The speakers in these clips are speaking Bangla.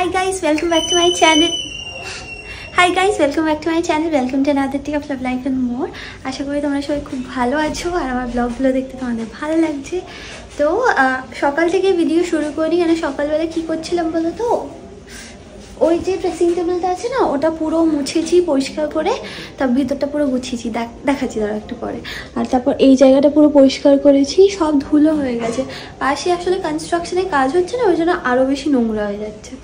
Hi guys, welcome back to my channel. Hi guys, welcome back to my channel. Welcome to another day of love, life and more. আশা করি তোমরা সবাই খুব ভালো আছো আর আমার ব্লগগুলো দেখতে তোমাদের ভালো লাগছে। তো সকাল থেকে ভিডিও শুরু করি, কেন সকালবেলা কি করছিলাম বলো তো, ওই যে ড্রেসিং টেবিলটা আছে না, ওটা পুরো মুছেছি পরিষ্কার করে, তার ভিতরটা পুরো গুছিয়েছি, দেখাচ্ছি তারা একটু পরে। আর তারপর এই জায়গাটা পুরো পরিষ্কার করেছি, সব ধুলো হয়ে গেছে। পাশে আসলে কনস্ট্রাকশনের কাজ হচ্ছে না, ওই জন্য আরও বেশি নোংরা হয়ে যাচ্ছে।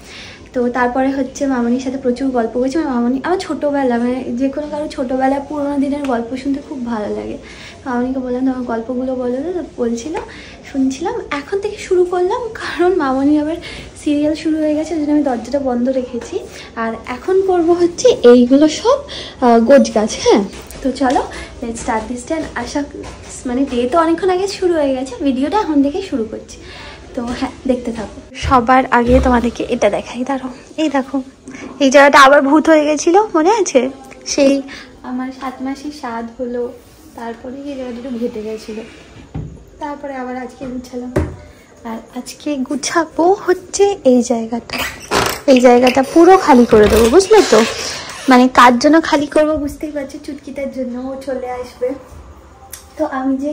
তো তারপরে হচ্ছে মামনির সাথে প্রচুর গল্প করছি। মামনি আমার ছোটোবেলা, মানে যে কোনো কারো ছোটোবেলায় পুরোনো দিনের গল্প শুনতে খুব ভালো লাগে। মামনিকে বললাম তোমার গল্পগুলো বলো, তো বলছিল, শুনছিলাম। এখন থেকে শুরু করলাম কারণ মামনি আবার সিরিয়াল শুরু হয়ে গেছে, ওই জন্য আমি দরজাটা বন্ধ রেখেছি। আর এখন করবো হচ্ছে এইগুলো সব গোছ গাছ। হ্যাঁ, তো চলো লেটস স্টার্ট দিস ডে। আশা মানে ডে তো অনেকক্ষণ আগে শুরু হয়ে গেছে, ভিডিওটা এখন থেকে শুরু করছি। তো হ্যাঁ, দেখতে থাকো। সবার আগে তোমাদেরকে এটা দেখাই, দাঁড়াও। এই দেখো, এই জায়গাটা আবার ভূত হয়ে গেছিল, মনে আছে? সেই আমার 7 মাসের স্বাদ হলো, তারপরে এই জায়গাটা একটু ঘেটে গেছিলো, তারপরে আবার আজকে গুছালাম। আর আজকে গুছাবো হচ্ছে এই জায়গাটা। এই জায়গাটা পুরো খালি করে দেবো, বুঝলে তো? মানে কার জন্য খালি করবো বুঝতেই পারছি, চুটকিটার জন্য। ও চলে আসবে, তো আমি যে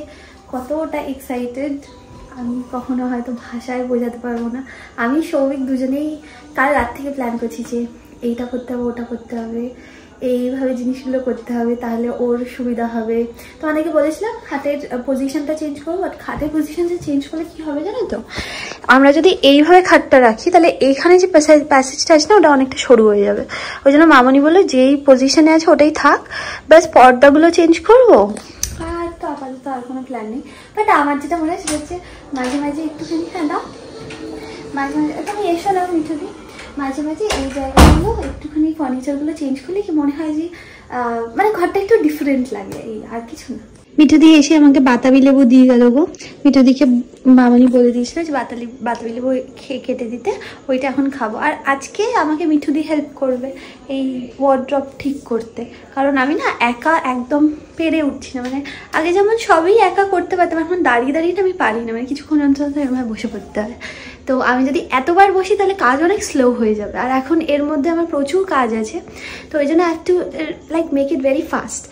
কতটা এক্সাইটেড আমি কখনো হয়তো ভাষায় বোঝাতে পারবো না। আমি সৌভিক দুজনেই কাল রাত থেকে প্ল্যান করছি যে এইটা করতে হবে, ওটা করতে হবে, এইভাবে জিনিসগুলো করতে হবে, তাহলে ওর সুবিধা হবে। তো অনেকে বলেছিলাম হাতের পজিশনটা চেঞ্জ করবো, বাট খাটের পজিশনটা চেঞ্জ করলে কি হবে জানো তো? আমরা যদি এইভাবে খাটটা রাখি, তাহলে এইখানে যে প্যাসেজটা আছে না, ওটা অনেকটা সরু হয়ে যাবে। ওই জন্য মামনি বললো যেই পজিশনে আছে ওটাই থাক, ব্যাস পর্দাগুলো চেঞ্জ করবো। আর তো আপাতত আর কোনো প্ল্যান নেই। বাট আমার যেটা মনে হয় সেটা হচ্ছে মাঝে মাঝে একটুখানি, হ্যাঁ দাও, মাঝে মাঝে তুমি এসো না মিঠুদি, মাঝে মাঝে এই জায়গাগুলো একটুখানি ফার্নিচারগুলো চেঞ্জ করলে কি মনে হয় যে মানে ঘরটা একটু ডিফারেন্ট লাগে, এই আর কিছু না। মিঠুদি এসে আমাকে বাতাবি লেবু দিয়ে গেল গো। মিঠুদিকে মামনি বলে দিয়েছিল যে বাতাবি লেবু কেটে দিতে, ওইটা এখন খাবো। আর আজকে আমাকে মিঠুদি হেল্প করবে এই ওয়ার্ড্রপ ঠিক করতে, কারণ আমি না একা একদম পেরে উঠছি না। মানে আগে যেমন সবই একা করতে পারতাম, এখন দাঁড়িয়ে দাঁড়িয়ে আমি পারি না, মানে কিছুক্ষণ অন্তত এরকম বসে পড়তে হয়। তো আমি যদি এতবার বসি তাহলে কাজ অনেক স্লো হয়ে যাবে, আর এখন এর মধ্যে আমার প্রচুর কাজ আছে, তো ওই জন্য have to like make it very fast.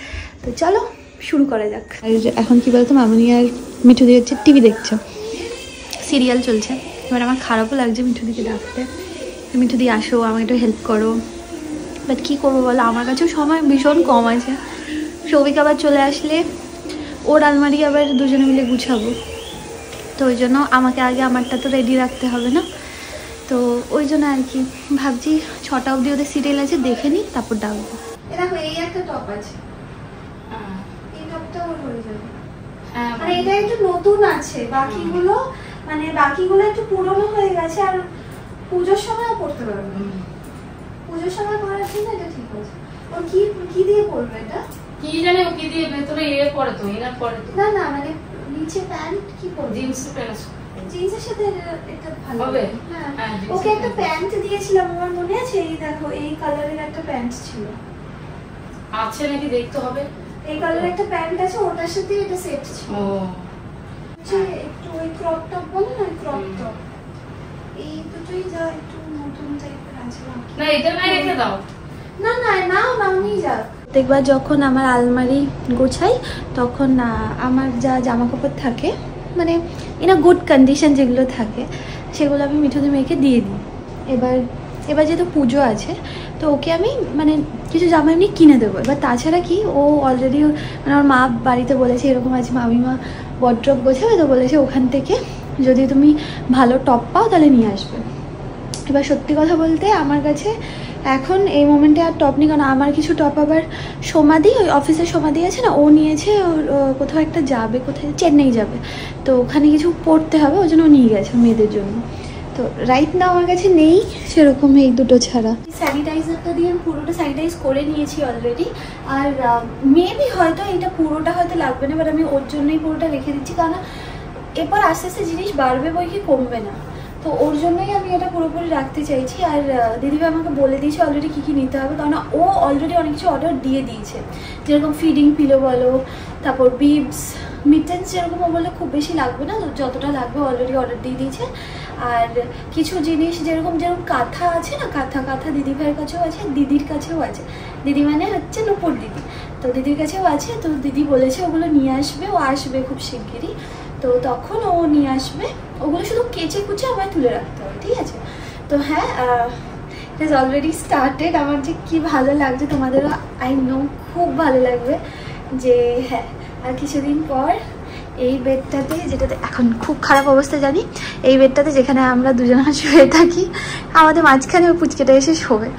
তো চলো শুরু করা যাক। আর এখন কি বলতো, মামনি আর মিঠুদি হচ্ছে টিভি দেখছো, সিরিয়াল চলছে। এবার আমার খারাপও লাগছে মিঠুদিকে ডাকতে, মিঠুদি আসো আমাকে একটু হেল্প করো, বাট কী করবো বলো, আমার কাছেও সময় ভীষণ কম আছে। সৌভিক আবার চলে আসলে ওর আলমারি আবার দুজনে মিলে গুছাবো, তো ওই জন্য আমাকে আগে আমারটা তো রেডি রাখতে হবে না। তো ওই জন্য আর কি ভাবছি 6টা অবধি ওদের সিরিয়াল আছে, দেখে নিই তারপর ডাকবো। দেখো এই একটা টপ আছে, এই টপটা ওর হয়ে যাবে। মানে এটা একটু নতুন আছে, বাকিগুলো একটু পুরনো হয়ে গেছে, আর পুজোর সময় পড়তে পারবো না। পুজোর সময় পরার জন্য এটা ঠিক আছে। ও কি দিয়ে পরবে এটা? কি জানে ও কি দিয়ে ভেতরে পরে তো এনার পরে তো না মানে নিচে প্যান্ট কি পরবে? জিন্স প্যান্ট, জিন্সের সাথে এটা ভালো হবে। হ্যাঁ, ওকে একটা প্যান্ট দিয়েছিলাম, আমার মনে আছে। এই দেখো, এই কালারের একটা প্যান্ট ছিল, আছে নাকি দেখতে হবে। এই কালারের একটা প্যান্ট আছে, ওটার সাথে এটা সেট ছিল। ও যে একটু ওই ক্রপ টপ বলে না, ক্রপ টপ, এই দুটোই যা একটু নতুন টাইপের আছে। না এটা না রেখে দাও। না নিয়ে যাক। দেখবা যখন আমার আলমারি গোছাই, তখন আমার যা জামা কাপড় থাকে, মানে ইন আ গুড কন্ডিশন যেগুলো থাকে, সেগুলো আমি মিঠুদি মেয়েকে দিয়ে দিই। এবার যেহেতু পুজো আছে, তো ওকে আমি মানে কিছু জামা এমনি কিনে দেবো। এবার তাছাড়া কি, ও অলরেডি মানে আমার মা বাড়িতে বলেছে এরকম আছে, মামিমা ওয়ার্ড্রপ গোছাবে, তো বলেছে ওখান থেকে যদি তুমি ভালো টপ পাও তাহলে নিয়ে আসবে। এবার সত্যি কথা বলতে আমার কাছে এখন এই মোমেন্টে আর টপ নেই, কারণ আমার কিছু টপ আবার সমাধি, ওই অফিসের সমাধি আছে না, ও নিয়েছে। ওর কোথাও একটা যাবে, কোথায় চেন্নাই যাবে, তো ওখানে কিছু পড়তে হবে, ওই জন্য ও নিয়ে গেছে মেয়েদের জন্য। তো রাইট না আমার কাছে নেই সেরকম এই দুটো ছাড়া। স্যানিটাইজারটা দিয়ে আমি পুরোটা স্যানিটাইজ করে নিয়েছি অলরেডি। আর মেবি হয়তো এটা পুরোটা হয়তো লাগবে না, বাট আমি ওর জন্যই পুরোটা রেখে দিচ্ছি, কারণ এরপর আস্তে আস্তে জিনিস বাড়বে বই কি কমবে না, তো ওর জন্যই আমি এটা পুরোপুরি রাখতে চাইছি। আর দিদিভাই আমাকে বলে দিয়েছে অলরেডি কী নিতে হবে, কারণ ও অলরেডি অনেক কিছু অর্ডার দিয়ে দিয়েছে, যেরকম ফিডিং পিলো বলো, তারপর বিবস, মিটেন্স, যেরকম ও বলে খুব বেশি লাগবে না, যতটা লাগবে অলরেডি অর্ডার দিয়ে দিয়েছে। আর কিছু জিনিস যেরকম কাঁথা আছে না, কাঁথা দিদি ভাইয়ের কাছেও আছে, দিদির কাছেও আছে। দিদি মানে হচ্ছে নূপুর দিদি, তো দিদির কাছেও আছে। তো দিদি বলেছে ওগুলো নিয়ে আসবে, ও আসবে খুব শিগগিরই, তো তখন ও নিয়ে আসবে। ওগুলো শুধু কেচে কুচে আমায় তুলে রাখতে হবে, ঠিক আছে? তো হ্যাঁ, ইট ইজ অলরেডি স্টার্টেড। আমার যে কি ভালো লাগছে, তোমাদেরও আই নো খুব ভালো লাগবে। যে হ্যাঁ, আর কিছুদিন পর এই বেডটাতে, যেটাতে এখন খুব খারাপ অবস্থা জানি, এই বেডটাতে যেখানে আমরা দুজনে শুয়ে থাকি, আমাদের মাঝখানে ওই পুচকেটা এসে শোবে।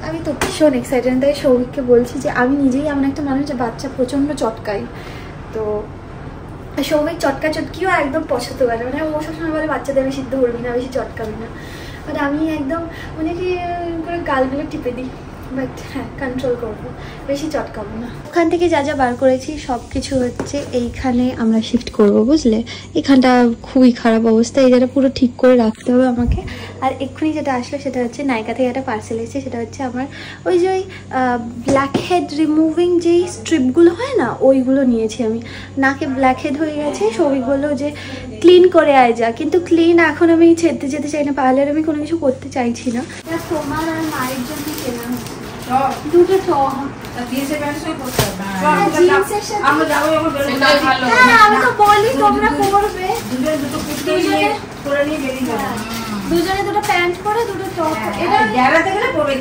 আমি তো ভীষণ এক্সাইটেড। তাই সৌভিককে বলছি যে আমি নিজেই এমন একটা মানুষ যে বাচ্চা প্রচণ্ড চটকাই। তো সৌভিক চটকা চটকিও একদম পছন্দ করে, মানে ও সবসময় বলে বাচ্চাদের বেশি ধরবি না, বেশি চটকাবি না, বাট আমি একদম মানে কি করে গালগুলো টিপে দিই, বাট হ্যাঁ কন্ট্রোল করবো, বেশি চটকাবো না। ওখান থেকে যা যা বার করেছি সব কিছু হচ্ছে এইখানে আমরা শিফট করব, বুঝলে? এখানটা খুবই খারাপ অবস্থা, এই জায়গাটা পুরো ঠিক করে রাখতে হবে আমাকে। আর এক্ষুনি যেটা আসলো সেটা হচ্ছে নাইকা থেকে একটা পার্সেল এসেছে, সেটা হচ্ছে আমার ওই যে ওই ব্ল্যাক হেড রিমুভিং যেই স্ট্রিপগুলো হয় না, ওইগুলো নিয়েছি আমি। নাকে ব্ল্যাক হেড হয়ে গেছে, সৌভিক বললো যে ক্লিন করে আয় যা, কিন্তু ক্লিন এখন আমি ছেড়তে যেতে চাই না, পার্লারে আমি কোনো কিছু করতে চাইছি না। তোমার আর মায়ের জন্য কেনা হচ্ছে দুটো টপ। আমি তো বলি তোমরা করবে, দুজনে দুটো প্যান্ট পরে দুটো টপ। বেড়াতে গেলে পরবে,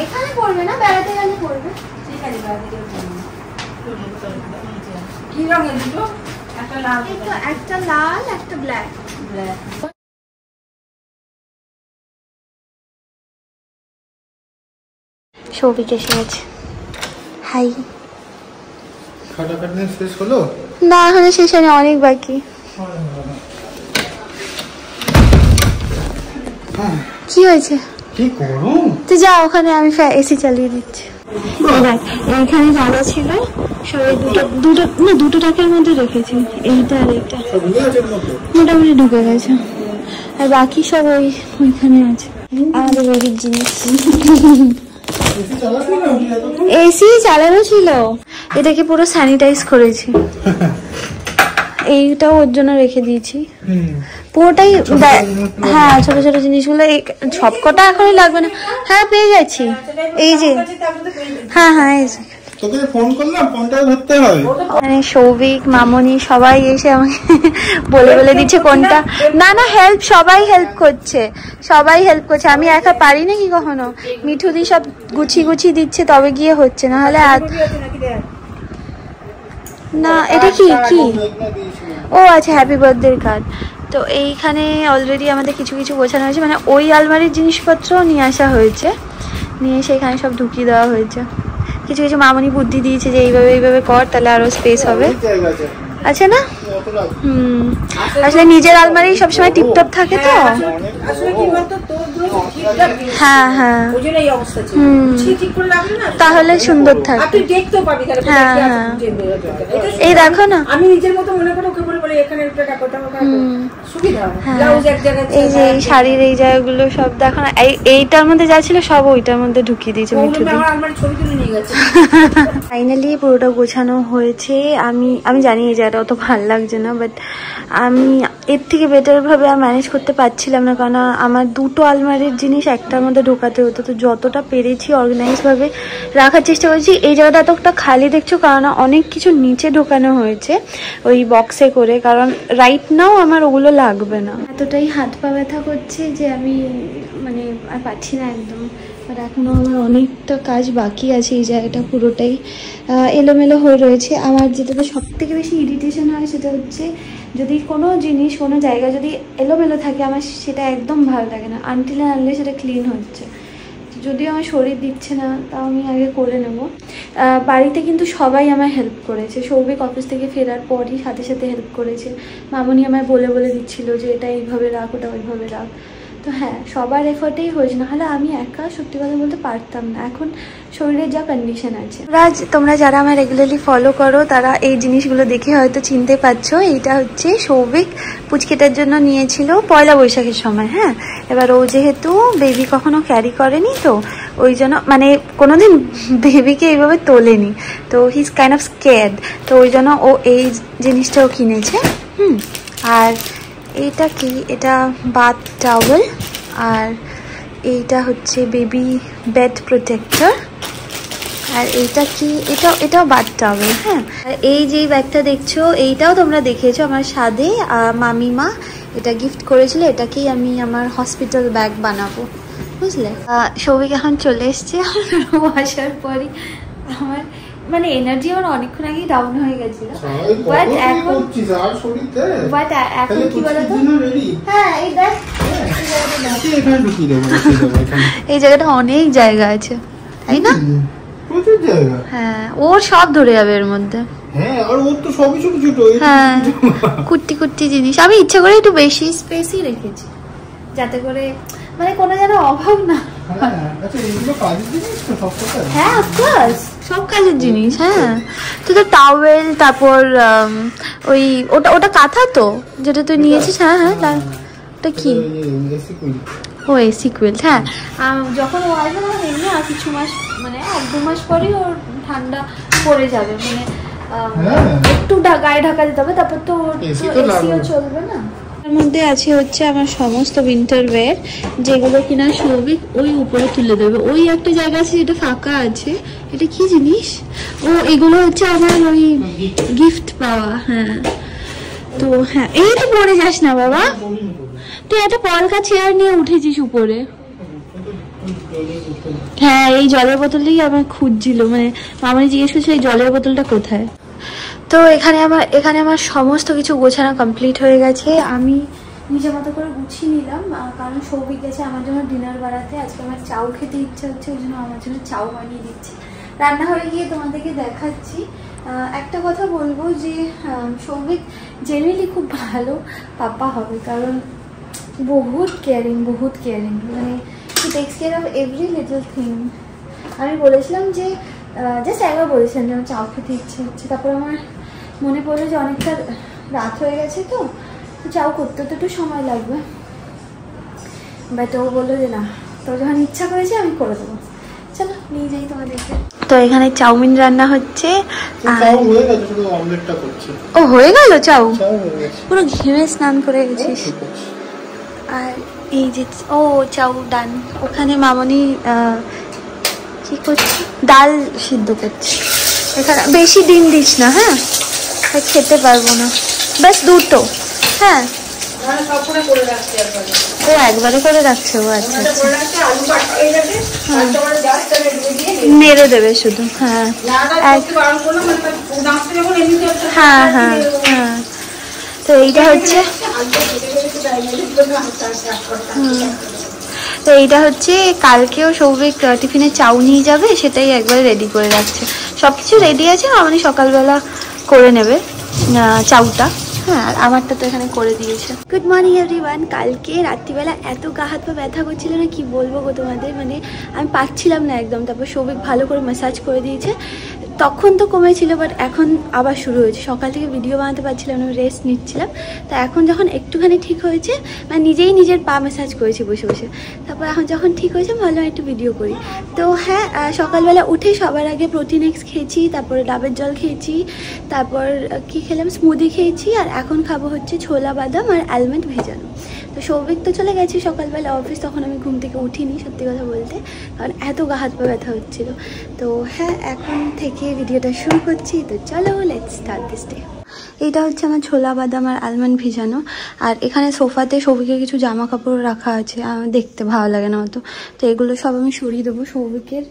এখানে পরবে না, বেড়াতে গেলে পরবে। কি রঙের দুটো? একটা লাল একটা ব্ল্যাক। সৌভিক এসে গেছে। হাই। খাটাখাটনি শেষ হলো? না, এখনো শেষ হয়নি, অনেক বাকি। কি হয়েছে? কি গরম। তুই যা ওখানে, আমি এসি চালিয়ে দিচ্ছি। এইখানে ভালো ছিল, সবাই দুটো টাকার মধ্যে রেখেছি, এইটা আর এইটা মোটামুটি ঢুকে গেছে, আর বাকি সব ওইখানে আছে আমাদের বাড়ির জিনিস। এসি চালানো ছিল, এটাকে পুরো স্যানিটাইজ করেছি। এইটাও ওর জন্য রেখে দিয়েছি পুরোটাই। হ্যাঁ, ছোট ছোট জিনিসগুলো সবকটা এখনই লাগবে না। হ্যাঁ, পেয়ে গেছি, এই যে। হ্যাঁ হ্যাঁ, এই যে তোকে ফোন করলাম, ফোনটা ধরতে হয়। মানে সৌভিক, মামনি সবাই এসে আমাকে বলে দিচ্ছে কোনটা। না না, সবাই হেল্প করছে, আমি একা পারি না কি কখনো। মিঠুদি সব গুছিয়ে দিচ্ছে, তবে গিয়ে হচ্ছে, না হলে না। এটা কি ও আচ্ছা, হ্যাপি বার্থডে কার্ড। তো এইখানে অলরেডি আমাদের কিছু গোছানো হয়েছে, মানে ওই আলমারির জিনিসপত্র নিয়ে আসা হয়েছে, নিয়ে এসে এখানে সব ঢুকিয়ে দেওয়া হয়েছে। কিছু মামনি বুদ্ধি দিয়েছে যে এইভাবে কর, তাহলে আরো স্পেস হবে। আচ্ছা না, আসলে নিজের আলমারি সবসময় টিপটপ থাকে তো। হ্যাঁ হ্যাঁ, তাহলে সুন্দর থাকে। হ্যাঁ হ্যাঁ, এই দেখো না, আমি নিজের মতো মনে করে ওকে বলে এখানে এই যে শাড়ির এই জায়গাগুলো সব দেখো না, এইটার মধ্যে যা ছিল সব ওইটার মধ্যে ঢুকিয়ে দিয়েছে। ফাইনালি পুরোটা গোছানো হয়েছে। আমি জানি এই জায়গাটা অত ভালো লাগছে না, বাট আমি এর থেকে বেটার ভাবে আর ম্যানেজ করতে পারছিলাম না, কারণ আমার দুটো আলমারির জিনিস একটার মধ্যে ঢোকাতে হতো। তো যতটা পেরেছি অর্গানাইজ ভাবে রাখার চেষ্টা করেছি। এই জায়গাটা এতটা খালি দেখছো, কারণ অনেক কিছু নিচে ঢোকানো হয়েছে ওই বক্সে করে, কারণ রাইট নাও আমার ওগুলো লাগবে না। এতটাই হাত পা ব্যথা করছে যে আমি মানে আর পাচ্ছি না একদম। বাট এখনও আমার অনেকটা কাজ বাকি আছে। এই জায়গাটা পুরোটাই এলোমেলো হয়ে রয়েছে। আমার যেটাতে সব থেকে বেশি ইরিটেশন হয় সেটা হচ্ছে যদি কোনো জিনিস কোনো জায়গা যদি এলোমেলো থাকে, আমার সেটা একদম ভালো লাগে না আনটিল আনলে সেটা ক্লিন হচ্ছে। যদিও আমার শরীর দিচ্ছে না, তাও আমি আগে করে নেব। বাড়িতে কিন্তু সবাই আমার হেল্প করেছে। সৌভিক অফিস থেকে ফেরার পরই সাথে হেল্প করেছে। মামনি আমায় বলে দিচ্ছিল যে এটা এইভাবে রাখ, ওটা ওইভাবে রাখ। তো হ্যাঁ, সবার এফোর্টেই হয়েছে, নাহলে আমি একা সত্যি কথা বলতে পারতাম না এখন শরীরের যা কন্ডিশন আছে। তোমরা যারা আমার রেগুলারলি ফলো করো তারা এই জিনিসগুলো দেখে হয়তো চিনতে পারছো। এইটা হচ্ছে সৌভিক পুচকেটার জন্য নিয়েছিল পয়লা বৈশাখের সময়। হ্যাঁ, এবার ও যেহেতু বেবি কখনো ক্যারি করেনি, তো ওই জন্য মানে কোনোদিন বেবিকে এইভাবে তোলেনি, তো he is kind of scared. তো ওই জন্য ও এই জিনিসটাও কিনেছে। আর এইটা কি, এটা বাথ টাওয়েল, আর এইটা হচ্ছে বেবি বেড প্রোটেক্টর, আর এইটা কি, এটাও বাথ টাওয়েল। হ্যাঁ, আর এই যে ব্যাগটা দেখছো এইটাও তোমরা দেখেছো আমার সাদে মামিমা এটা গিফট করেছিল। এটাকেই আমি আমার হসপিটাল ব্যাগ বানাবো, বুঝলে। সৌভিক এখন চলে এসছে আসার পরই আমার মানে এনার্জি আমার অনেকক্ষণ আগেই ডাউন হয়ে গেছিল, বাট এখন কি বলতো, হ্যাঁ এই জায়গাটা অনেক জায়গা আছে, তাই না? প্রচুর জায়গা। হ্যাঁ, ওর সব ধরে যাবে এর মধ্যে। হ্যাঁ, আর ওর তো সবই ছোট ছোট। হ্যাঁ, কুট্টি কুট্টি জিনিস আমি ইচ্ছা করে একটু বেশি স্পেসই রেখেছি, যাতে করে মানে কোনো যেন অভাব না। হ্যাঁ, অফকোর্স সব কাজের জিনিস। হ্যাঁ, তো টাওয়েল, তারপর ওই ওটা কাঁথা তো যেটা তুই নিয়েছিস। হ্যাঁ হ্যাঁ, ওটা কি, ও এসি কুইল্ট। হ্যাঁ, যখন ও আসবে তখন এমনি আর কিছু মাস মানে 1-2 মাস পরেই ওর ঠান্ডা পড়ে যাবে, মানে একটু গায়ে ঢাকা দিতে হবে, তারপর তো এসিও চলবে না। এর মধ্যে আছে হচ্ছে আমার সমস্ত উইন্টার ওয়্যার, যেগুলো কিনা সৌভিক ওই উপরে তুলে দেবে। ওই একটা জায়গা আছে যেটা ফাঁকা আছে, এটা কি জিনিস, ও এগুলো হচ্ছে আমার ওই গিফট পাওয়া। হ্যাঁ, তো হ্যাঁ, এই তো পড়ে যাস না বাবা, তুই একটা পলকা চেয়ার নিয়ে উঠেছিস উপরে। হ্যাঁ, এই জলের বোতলটাই আমার খুঁজছিল, মানে মামানি জিজ্ঞেস করছিল এই জলের বোতলটা কোথায়। তো এখানে আমার সমস্ত কিছু গোছানো কমপ্লিট হয়ে গেছে। আমি নিজের মতো করে গুছিয়ে নিলাম, কারণ সৌভিক গেছে আমার জন্য ডিনার বানাতে। আজকে আমার চাউ খেতে ইচ্ছা হচ্ছে, ওই জন্য আমার জন্য চাউ বানিয়ে দিচ্ছি। রান্নাঘরে গিয়ে তোমাদেরকে দেখাচ্ছি। একটা কথা বলবো যে সৌভিক জেনারেলি খুব ভালো পাপা হবে, কারণ বহুত কেয়ারিং, মানে he takes care of every little thing. আমি বলেছিলাম যে জাস্ট একবার বলেছিলাম যে আমার চাউ খেতে ইচ্ছে হচ্ছে, তারপর আমার মনে পড়লো যে অনেকটা রাত হয়ে গেছে, তো চাউ করতে তো একটু সময় লাগবে, বাট ও বললো যে না, তো যখন ইচ্ছা করেছে আমি করে দেবো, চলো নিয়ে যাই তোমাদেরকে। তো এখানে চাউমিন রান্না হচ্ছে, ও হয়ে গেল চাউ, পুরো ঘেমে স্নান করে গেছিস। আর এই যে ও চাউ ডান, ওখানে মামনি কি করছে, ডাল সিদ্ধ করছে। এখানে বেশি ডিম দিস না, হ্যাঁ খেতে পারবো না, ব্যাস দুটো। হ্যাঁ, ও একবারে করে রাখছে, ও আচ্ছা নেড়ে দেবে শুধু। হ্যাঁ হ্যাঁ হ্যাঁ হ্যাঁ, তো এইটা হচ্ছে কালকেও সৌভিক টিফিনে চাউ নিয়ে যাবে, সেটাই একবারে রেডি করে রাখছে। সবকিছু রেডি আছে, মানে সকালবেলা করে নেবে চাউটা। হ্যাঁ, আর আমারটা তো এখানে করে দিয়েছে। Good morning everyone. কালকে রাত্রিবেলা এত গা হাত পা ব্যথা করছিল না, কি বলবো গো তোমাদের, মানে আমি পাচ্ছিলাম না একদম। তারপর সৌভিক ভালো করে ম্যাসাজ করে দিয়েছে, তখন তো কমেছিল, বাট এখন আবার শুরু হয়েছে। সকাল থেকে ভিডিও বানাতে পারছিলাম না, রেস্ট নিচ্ছিলাম। তা এখন যখন একটুখানি ঠিক হয়েছে, মানে নিজেই নিজের পা ম্যাসাজ করেছি বসে বসে। তারপর এখন যখন ঠিক হয়েছে ভাবলাম একটু ভিডিও করি। তো হ্যাঁ, সকালবেলা উঠে সবার আগে প্রোটিন এক্স খেয়েছি, তারপরে ডাবের জল খেয়েছি, তারপর কি খেলাম, স্মুদি খেয়েছি, আর এখন খাবো হচ্ছে ছোলা বাদাম আর আলমন্ড ভেজানো। তো সৌভিক তো চলে গেছি সকালবেলা অফিস, তখন আমি ঘুম থেকে উঠিনি সত্যি কথা বলতে, কারণ এত গা হাত পা ব্যথা হচ্ছিল। তো হ্যাঁ, এখন থেকে ভিডিওটা শুরু করছি, তো চলো লেটস স্টার্ট দিস ডে। এইটা হচ্ছে আমার ছোলা বাদাম আর আলমন্ড ভিজানো, আর এখানে সোফাতে সৌভিকের কিছু জামা কাপড় রাখা আছে, আমার দেখতে ভালো লাগে না অত, তো এগুলো সব আমি সরিয়ে দেবো। সৌভিকের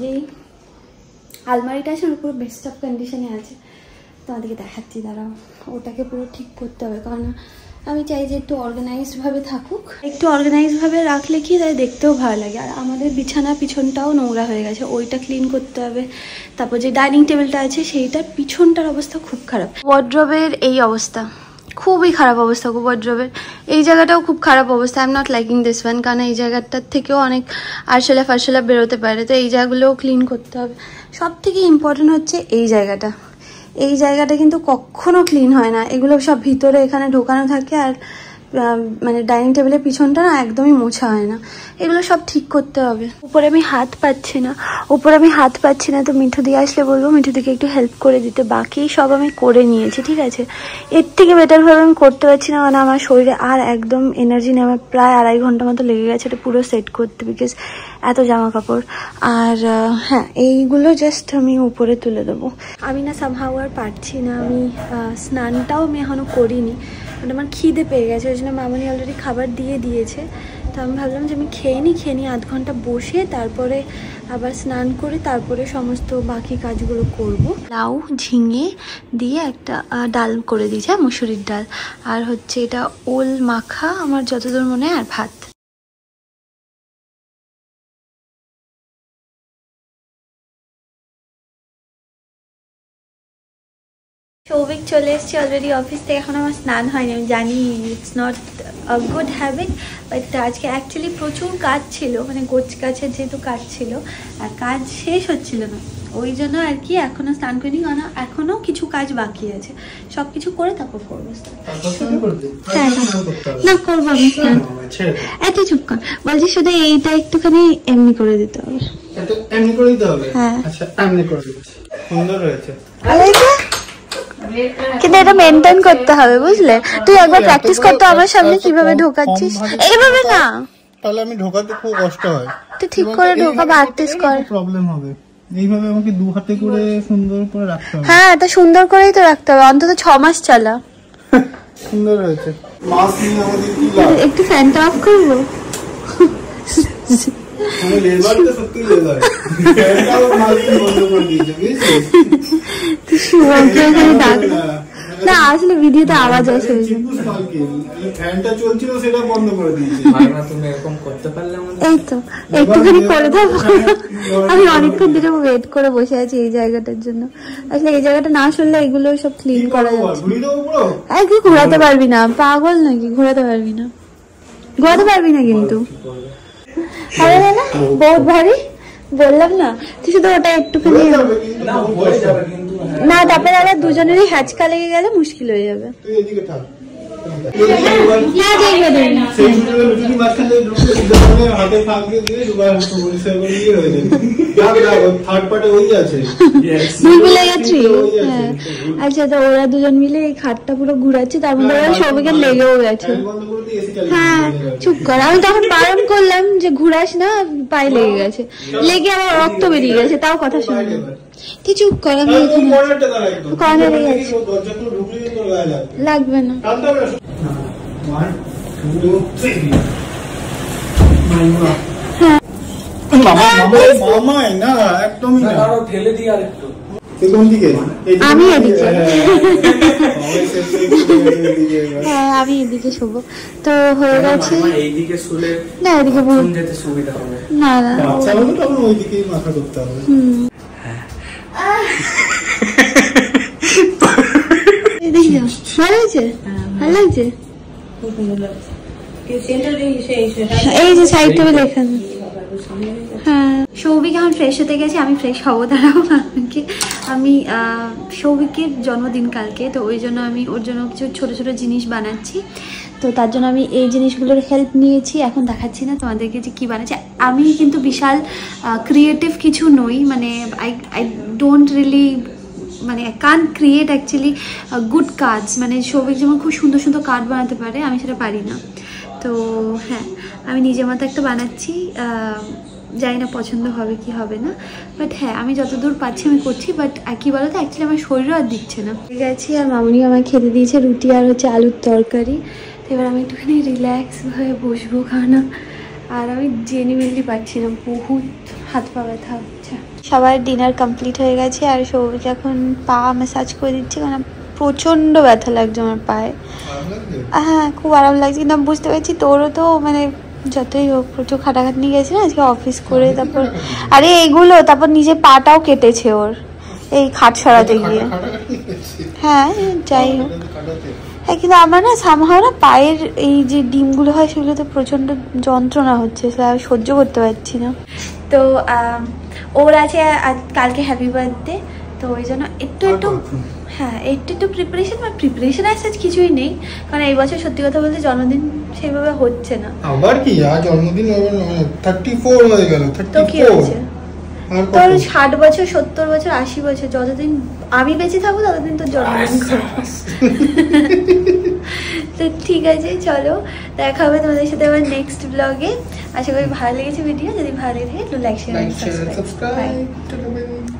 যেই আলমারিটা আছে ওর পুরো বেস্ট অফ কন্ডিশনে আছে, তোমাদেরকে দেখাচ্ছি, দাঁড়াও। ওটাকে পুরো ঠিক করতে হবে, কারণ আমি চাই যে একটু অর্গানাইজডভাবে থাকুক। একটু অর্গানাইজডভাবে রাখলে কি তাই দেখতেও ভালো লাগে। আর আমাদের বিছানা পিছনটাও নোংরা হয়ে গেছে, ওইটা ক্লিন করতে হবে। তারপর যে ডাইনিং টেবিলটা আছে সেইটার পিছনটার অবস্থা খুব খারাপ। ওয়ার্ড্রবের এই অবস্থা, খুবই খারাপ অবস্থা খুব ওয়ার্ড্রবের। এই জায়গাটাও খুব খারাপ অবস্থা। I am not liking this one, কারণ এই জায়গাটার থেকেও অনেক আরশোলা ফারশোলা বেরোতে পারে, তো এই জায়গাগুলোও ক্লিন করতে হবে। সব থেকে ইম্পর্টেন্ট হচ্ছে এই জায়গাটা, এই জায়গাটা কিন্তু কখনো ক্লিন হয় না। এগুলো সব ভিতরে এখানে ঢোকানো থাকে, আর মানে ডাইনিং টেবিলের পিছনটা না একদমই মোছা হয় না, এগুলো সব ঠিক করতে হবে। উপরে আমি হাত পাচ্ছি না, তো মিঠু দিয়ে আসলে বলবো মিঠু দিকে একটু হেল্প করে দিতে। বাকি সব আমি করে নিয়েছি, ঠিক আছে। এর থেকে বেটারভাবে আমি করতে পারছি না, মানে আমার শরীরে আর একদম এনার্জি নেই। আমার প্রায় 2.5 ঘন্টা মতো লেগে গেছে এটা পুরো সেট করতে, বিকজ এত জামা কাপড়। আর হ্যাঁ, এইগুলো জাস্ট আমি উপরে তুলে দেবো। আমি না সামহাউ আর পারছি না, আমি স্নানটাও আমি এখনো করিনি, মানে আমার খিদে পেয়ে গেছে। ওই জন্য মামনি অলরেডি খাবার দিয়ে দিয়েছে, তো আমি ভাবলাম যে আমি খেয়ে নিই 1/2 ঘন্টা বসে তারপরে আবার স্নান করে তারপরে সমস্ত বাকি কাজগুলো করব। লাউ ঝিঙে দিয়ে একটা ডাল করে দিয়েছে, মুসুরির ডাল, আর হচ্ছে এটা ওল মাখা আমার যতদূর মনে হয়, আর ভাত। সৌভিক চলে এসছে অলরেডি অফিস থেকে, এখন আমার স্নান হয়নি। আমি জানি it's not a good habit, but আজকে অ্যাকচুয়ালি প্রচুর কাজ ছিল, মানে গোছ গাছের যেহেতু কাজ ছিল আর কাজ শেষ হচ্ছিল না, ওই জন্য আর কি এখনো স্নান করিনি, কারণ এখনো কিছু কাজ বাকি আছে, সব কিছু করে তারপর করবো। হ্যাঁ না, করবো আমি স্নান। এত চুপ কর, বলছি শুধু এইটা একটুখানি এমনি করে দিতে হবে। হ্যাঁ, সুন্দর হয়েছে। কিন্তু এটা মেনটেন করতে হবে, বুঝলে? তুই একবার প্র্যাকটিস করতে আমার সামনে কিভাবে ঢোকাচ্ছিস, এইভাবে না, তাহলে আমি ঢোকাতে খুব কষ্ট হয়। তুই ঠিক করে ঢোকা, প্র্যাকটিস কর। প্রবলেম হবে, এইভাবে আমাকে 2 হাতে করে সুন্দর করে রাখতে হবে। হ্যাঁ, তা সুন্দর করেই তো রাখতে হবে, অন্তত 6 মাস চালা। সুন্দর হয়েছে। মাস নিয়ে আমাদের কি লাভ? একটু ফ্যানটা অফ করবো? আমি লেবার তো সত্যি লেবার, ফ্যানটাও মাস নিয়ে বন্ধ করে দিয়েছে, বুঝছিস? তুই শুভকে ওখানে ডাক না, আসলে ভিডিওতে আওয়াজ আসে, ফ্যানটা চলছিল সেটা বন্ধ করে দিয়েছে। তুমি এরকম করতে পারলে আমাদের। এই তো একটুখানি করে দেবো। আমি অনেকক্ষণ ধরে ওয়েট করে বসে আছি এই জায়গাটার জন্য। আসলে এই জায়গাটা না সরলে এগুলো সব ক্লিন করা যাচ্ছে। কি ঘোরাতে পারবি না, পাগল নাকি? ঘোরাতে পারবি না, ঘোরাতে পারবি না কিন্তু। আরে না, বহুত ভারী, বললাম না। তুই শুধু ওটা একটুখানি না, তারপরে আবার দুজনেরই হ্যাচকা লেগে গেলে মুশকিল হয়ে যাবে। আচ্ছা, তো ওরা দুজন মিলে এই খাটটা পুরো ঘুরাচ্ছে, তার মধ্যে ওরা সবাইকে লেগেও গেছে। হ্যাঁ চুপ কর, আমি তখন বারণ করলাম যে ঘুরাস না, পায়ে লেগে গেছে, লেগে আমার রক্ত বেরিয়ে গেছে, তাও কথা শুনলাম। তুই চুপ কর, আমি কর্নারে গেছি, লাগবে না। আমি এদিকে, হ্যাঁ আমি এদিকে শোবো। তো হয়ে গেছে, না এদিকে না না, ভালো হয়েছে, ভালো লাগছে। এই যে সাইড টেবিল এখানে। হ্যাঁ, সৌভিক এখন ফ্রেশ হতে গেছে, আমি ফ্রেশ হবো, দাঁড়াবো। আমি সৌভিকের জন্মদিন কালকে, তো ওই জন্য আমি ওর জন্য কিছু ছোট ছোট জিনিস বানাচ্ছি, তো তার জন্য আমি এই জিনিসগুলোর হেল্প নিয়েছি। এখন দেখাচ্ছি না তোমাদেরকে যে কী বানাচ্ছি। আমি কিন্তু বিশাল ক্রিয়েটিভ কিছু নই, মানে আই ডোন্ট রিয়েলি, মানে কান ক্রিয়েট অ্যাকচুয়ালি গুড কার্ডস, মানে সৌভিক যেমন খুব সুন্দর সুন্দর কার্ড বানাতে পারে, আমি সেটা পারি না। তো হ্যাঁ, আমি নিজের মতো একটা বানাচ্ছি, জানি না পছন্দ হবে কি হবে না, বাট হ্যাঁ আমি যতদূর পাচ্ছি আমি করছি। বাট কি বলো তো, অ্যাকচুয়ালি আমার শরীরও আর দিচ্ছে না। গেছি আর মামনি আমায় খেতে দিয়েছে রুটি আর হচ্ছে আলুর তরকারি। তো এবার আমি একটুখানি রিল্যাক্স হয়ে বসবো, খানা। আর আমি জেনুইনলি পাচ্ছি না, বহুত হাত পা ব্যথা হচ্ছে। সবার ডিনার কমপ্লিট হয়ে গেছে, আর সৌভিক এখন পা ম্যাসাজ করে দিচ্ছে, কারণ প্রচণ্ড ব্যথা লাগছে আমার পায়ে। হ্যাঁ খুব আরাম লাগছে, কিন্তু আমি বুঝতে পারছি তোরও তো মানে যতই হোক প্রচুর খাটাখাটনি গেছে না আজকে অফিস করে, তারপর আরে এইগুলো, তারপর নিজের পাটাও কেটেছে ওর এই খাট সরাতে গিয়ে। হ্যাঁ যাই হোক, হ্যাঁ কিন্তু আমার না সামহাও না পায়ের এই যে ডিমগুলো হয় সেগুলোতে প্রচণ্ড যন্ত্রণা হচ্ছে, সেটা সহ্য করতে পারছি না। তো ওর আছে কালকে হ্যাপি বার্থডে, তো ওই জন্য একটু হ্যাঁ একটু প্রিপারেশন, বা প্রিপারেশন আসছে কিছুই নেই, কারণ এই বছর সত্যি কথা বলতে জন্মদিন সেইভাবে হচ্ছে না। আবার কি আর জন্মদিন 34 হয়ে গেল। তো কি 34 হয়েছে, আর তোর কত? 60 বছর 70 বছর 80 বছর যতদিন আমি বেঁচে থাকবো ততদিন তোর জন্মদিন করবো। তো ঠিক আছে, চলো দেখা হবে তোমাদের সাথে আবার নেক্সট ব্লগে। আশা করি ভালো লেগেছে ভিডিও, যদি ভালো লেগে থাকে একটু like share like share subscribe. Subscribe.